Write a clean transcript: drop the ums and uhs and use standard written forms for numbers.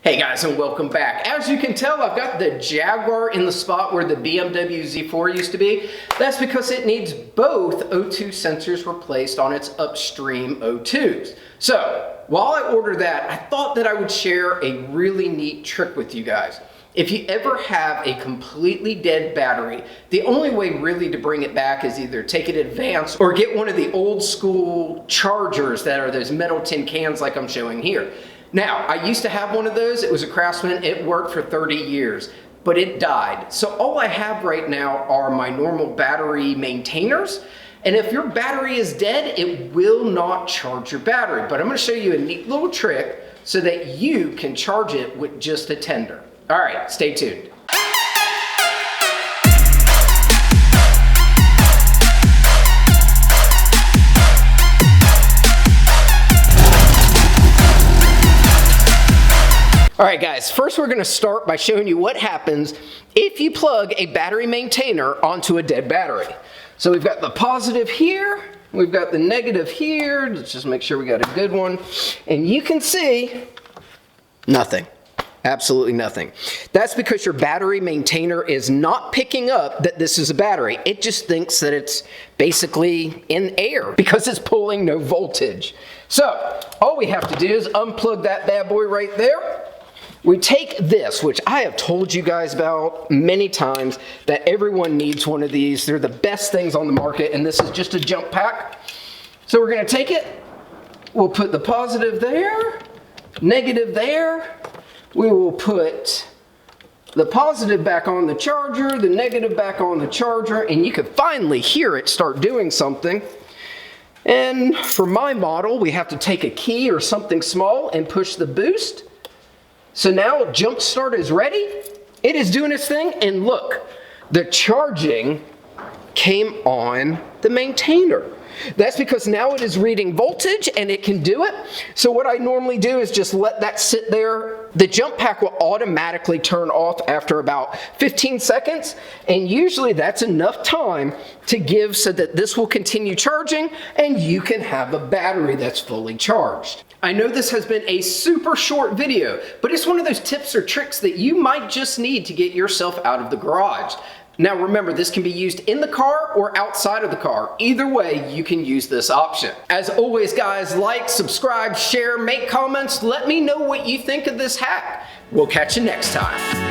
Hey guys, and welcome back. As you can tell, I've got the Jaguar in the spot where the BMW Z4 used to be. That's because it needs both O2 sensors replaced on its upstream O2s. So, while I ordered that, I thought that I would share a really neat trick with you guys. If you ever have a completely dead battery, the only way really to bring it back is either take it advanced or get one of the old school chargers that are those metal tin cans like I'm showing here. Now, I used to have one of those. It was a Craftsman. It worked for 30 years, but it died. So all I have right now are my normal battery maintainers. And if your battery is dead, it will not charge your battery. But I'm going to show you a neat little trick so that you can charge it with just a tender. All right, stay tuned. All right guys, first we're gonna start by showing you what happens if you plug a battery maintainer onto a dead battery. So we've got the positive here, we've got the negative here. Let's just make sure we got a good one. And you can see nothing. Absolutely nothing. That's because your battery maintainer is not picking up that this is a battery. It just thinks that it's basically in air because it's pulling no voltage. So all we have to do is unplug that bad boy right there. We take this, which I have told you guys about many times, that everyone needs one of these. They're the best things on the market, and this is just a jump pack. So we're gonna take it, we'll put the positive there, negative there. We will put the positive back on the charger, the negative back on the charger, and you can finally hear it start doing something. And for my model, we have to take a key or something small and push the boost. So now jump start is ready. It is doing its thing, and look, the charging came on the maintainer. That's because now it is reading voltage and it can do it. So what I normally do is just let that sit there. The jump pack will automatically turn off after about 15 seconds. And usually that's enough time to give so that this will continue charging and you can have a battery that's fully charged. I know this has been a super short video, but it's one of those tips or tricks that you might just need to get yourself out of the garage. Now remember, this can be used in the car or outside of the car. Either way, you can use this option. As always, guys, like, subscribe, share, make comments. Let me know what you think of this hack. We'll catch you next time.